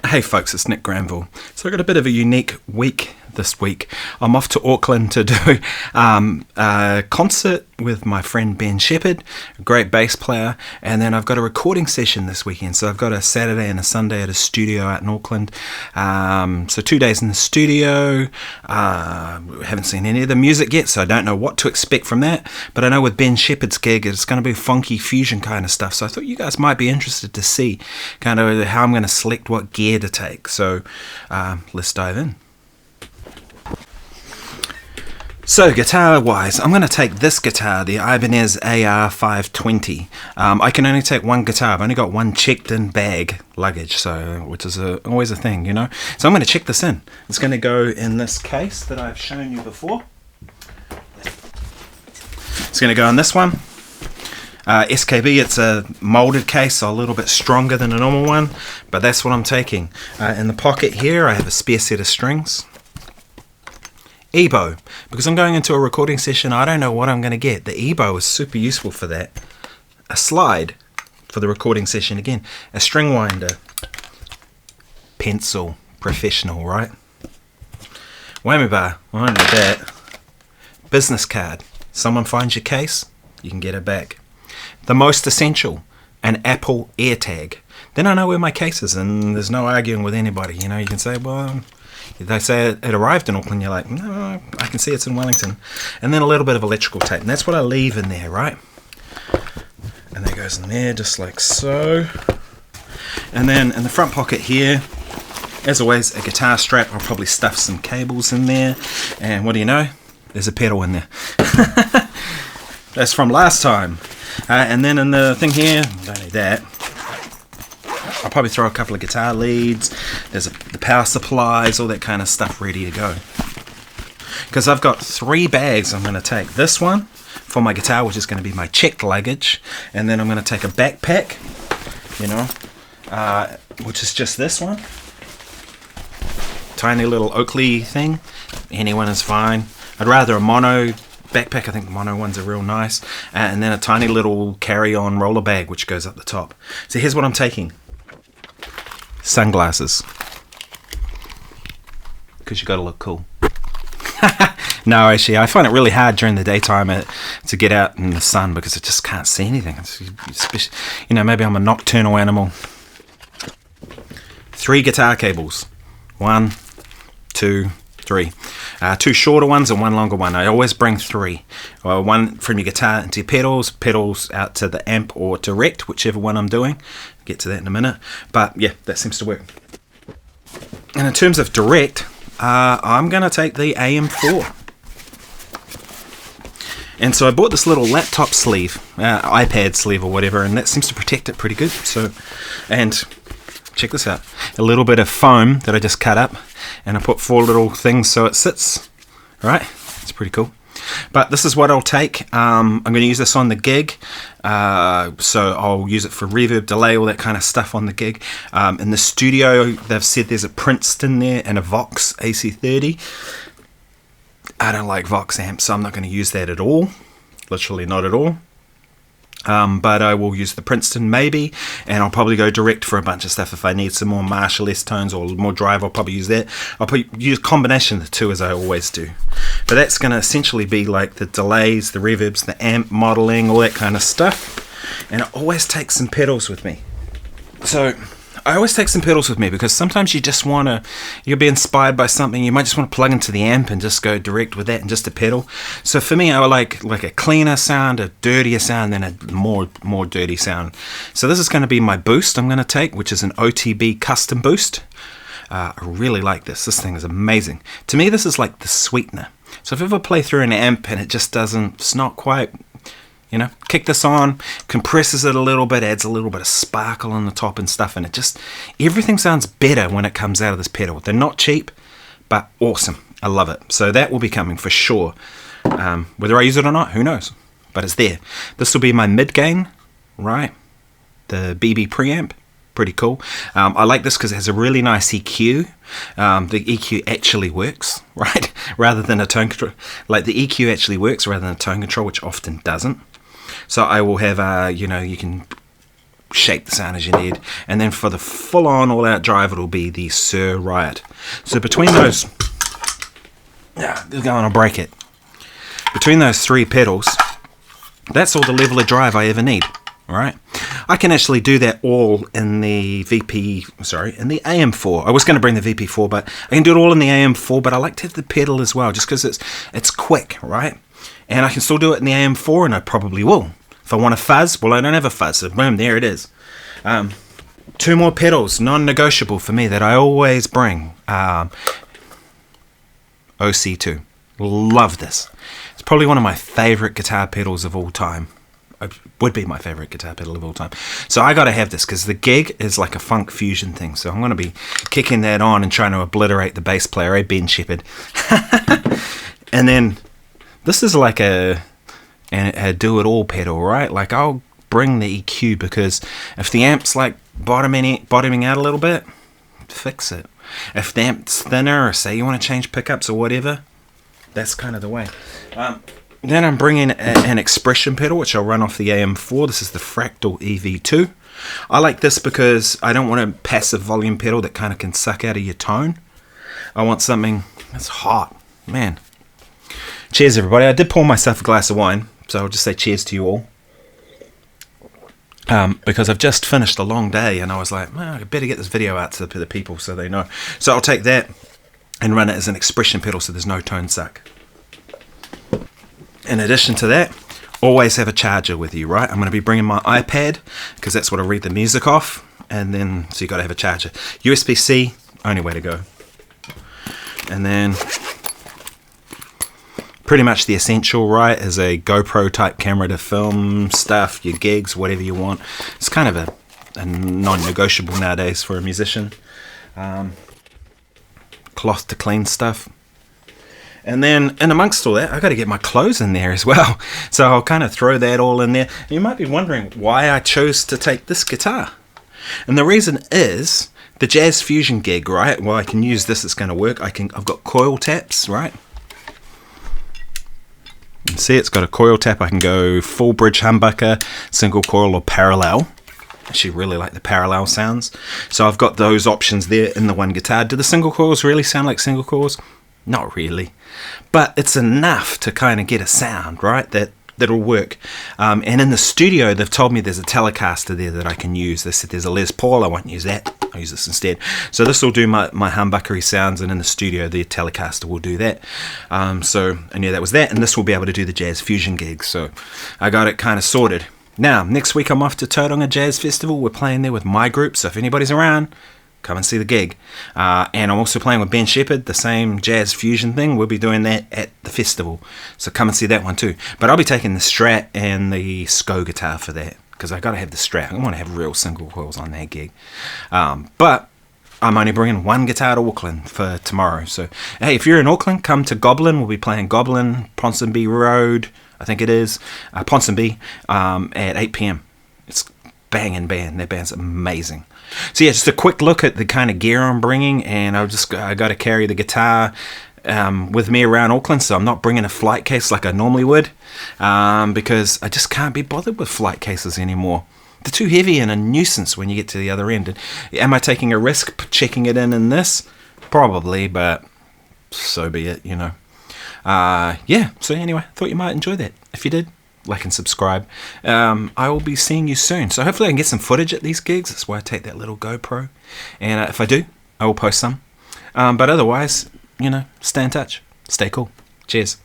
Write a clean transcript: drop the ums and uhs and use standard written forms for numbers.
Hey folks, it's Nick Granville. So I got a bit of a unique week this week. I'm off to Auckland to do a concert with my friend Ben Shepherd, a great bass player, and then I've got a recording session this weekend. So I've got a Saturday and a Sunday at a studio out in Auckland. So 2 days in the studio. Haven't seen any of the music yet, so I don't know what to expect from that. But I know with Ben Shepherd's gig, it's going to be funky fusion kind of stuff. So I thought you guys might be interested to see kind of how I'm going to select what gear to take. So let's dive in. So guitar wise, I'm going to take this guitar, the Ibanez AR520. I can only take one guitar. I've only got one checked in bag luggage, so which is always a thing, you know. So I'm going to check this in. It's going to go in this case that I've shown you before. It's going to go in this one. SKB, it's a molded case, so a little bit stronger than a normal one, but that's what I'm taking. In the pocket here, I have a spare set of strings. EBow, because I'm going into a recording session, I don't know what I'm going to get. The EBow is super useful for that. A slide for the recording session again. A string winder. Pencil. Professional, right? Whammy bar. I don't need that. Business card. Someone finds your case, you can get it back. The most essential, an Apple AirTag. Then I know where my case is, and there's no arguing with anybody. You know, you can say, well, they say it arrived in Auckland, you're like, no, I can see it's in Wellington. And then a little bit of electrical tape, and that's what I leave in there, right? And that goes in there just like so. And then in the front pocket here, as always, a guitar strap. I'll probably stuff some cables in there. And what do you know? There's a pedal in there. That's from last time. And then in the thing here, don't need that. I'll probably throw a couple of guitar leads. There's the power supplies, all that kind of stuff ready to go. Because I've got 3 bags I'm going to take. This one for my guitar, which is going to be my checked luggage. And then I'm going to take a backpack, you know, which is just this one. Tiny little Oakley thing. Anyone is fine. I'd rather a mono backpack. I think the mono ones are real nice. And then a tiny little carry-on roller bag, which goes up the top. So here's what I'm taking. Sunglasses, because you got to look cool. No, actually, I find it really hard during the daytime to get out in the sun because I just can't see anything. Especially, you know, maybe I'm a nocturnal animal. 3 guitar cables. 1, 2, 3. 2 shorter ones and 1 longer one. I always bring 3. One from your guitar into your pedals out to the amp or direct, whichever one I'm doing. Get to that in a minute. But yeah, that seems to work. And in terms of direct, I'm going to take the AM4. And so I bought this little laptop sleeve, iPad sleeve or whatever, and that seems to protect it pretty good. So, and check this out. A little bit of foam that I just cut up, and I put 4 little things so it sits. Right? It's pretty cool. But this is what I'll take. I'm going to use this on the gig. So I'll use it for reverb, delay, all that kind of stuff on the gig. In the studio, they've said there's a Princeton there and a Vox AC30. I don't like Vox amps, so I'm not going to use that at all. Literally not at all. But I will use the Princeton maybe, and I'll probably go direct for a bunch of stuff. If I need some more Marshall S tones or more drive, I'll probably use that. I'll use a combination of the two as I always do. But that's going to essentially be like the delays, the reverbs, the amp modeling, all that kind of stuff. And I always take some pedals with me. So I always take some pedals with me because sometimes you just want to, you'll be inspired by something, you might just want to plug into the amp and just go direct with that and just a pedal. So for me, I like a cleaner sound, a dirtier sound, then a more dirty sound. So this is going to be my boost I'm going to take, which is an OTB Custom Boost. I really like this. This thing is amazing. To me, this is like the sweetener. So if you ever play through an amp and it just doesn't, it's not quite, you know, kick this on, compresses it a little bit, adds a little bit of sparkle on the top and stuff, and it just, everything sounds better when it comes out of this pedal. They're not cheap, but awesome. I love it. So that will be coming for sure. Whether I use it or not, who knows? But it's there. This will be my mid-gain, right? The BB preamp. Pretty cool. I like this because it has a really nice EQ. The EQ actually works, right? Rather than a tone control. Like the EQ actually works rather than a tone control, which often doesn't. So I will have, you know, you can shape the sound as you need. And then for the full-on, all-out drive, it'll be the Suhr Riot. So between those, I'll break it. Between those 3 pedals, that's all the level of drive I ever need. All right, I can actually do that all in the in the AM4. I was going to bring the VP4, but I can do it all in the AM4. But I like to have the pedal as well, just because it's quick, right? And I can still do it in the AM4, and I probably will. If I want a fuzz, well, I don't have a fuzz, so boom, there it is. 2 more pedals, non-negotiable for me, that I always bring. OC2, love this. It's probably one of my favorite guitar pedals of all time. It would be my favorite guitar pedal of all time. So I gotta have this because the gig is like a funk fusion thing. So I'm gonna be kicking that on and trying to obliterate the bass player, Ben Shepherd. And then this is like a do-it-all pedal, right? Like I'll bring the EQ because if the amp's like bottoming out a little bit, fix it. If the amp's thinner, or say you want to change pickups or whatever, that's kind of the way. Then I'm bringing an expression pedal, which I'll run off the AM4. This is the Fractal EV2. I like this because I don't want a passive volume pedal that kind of can suck out of your tone. I want something that's hot. Man. Cheers, everybody. I did pour myself a glass of wine, so I'll just say cheers to you all. Because I've just finished a long day, and I was like, well, I better get this video out to the people so they know. So I'll take that and run it as an expression pedal so there's no tone suck. In addition to that, always have a charger with you, right? I'm going to be bringing my iPad because that's what I read the music off, and then so you got to have a charger. USB-C, only way to go. And then pretty much the essential, right, is a GoPro type camera to film stuff, your gigs, whatever you want. It's kind of a non-negotiable nowadays for a musician. Cloth to clean stuff. And then, in amongst all that, I got to get my clothes in there as well. So I'll kind of throw that all in there. You might be wondering why I chose to take this guitar. And the reason is the Jazz Fusion gig, right? Well, I can use this, it's going to work. I've got coil taps, right? You can see it's got a coil tap. I can go full bridge humbucker, single coil, or parallel. I actually really like the parallel sounds. So've got those options there in the one guitar. Do the single coils really sound like single coils? Not really, but it's enough to kind of get a sound, right, that'll work. And in the studio, they've told me there's a Telecaster there that I can use. They said there's a Les Paul, I won't use that, I'll use this instead. So this will do my humbuckery sounds, and in the studio, the Telecaster will do that. So I knew that was that, and this will be able to do the Jazz Fusion gigs. So I got it kind of sorted. Now, next week I'm off to Tauranga Jazz Festival. We're playing there with my group, so if anybody's around, come and see the gig. And I'm also playing with Ben Shepherd, the same Jazz Fusion thing. We'll be doing that at the festival. So come and see that one too. But I'll be taking the Strat and the SCO guitar for that, because I've got to have the Strat. I want to have real single coils on that gig. But I'm only bringing one guitar to Auckland for tomorrow. So, hey, if you're in Auckland, come to Goblin. We'll be playing Goblin, Ponsonby Road, I think it is, Ponsonby, at 8 p.m. It's banging band. That band's amazing. So yeah, just a quick look at the kind of gear I'm bringing, and I got to carry the guitar with me around Auckland, so I'm not bringing a flight case like I normally would, because I just can't be bothered with flight cases anymore. They're too heavy and a nuisance when you get to the other end. And am I taking a risk checking it in this? Probably, but so be it, you know. Yeah, so anyway, thought you might enjoy that. If you did, like and subscribe. I will be seeing you soon. So hopefully I can get some footage at these gigs. That's why I take that little GoPro. And if I do, I will post some. But otherwise, you know, stay in touch. Stay cool. Cheers.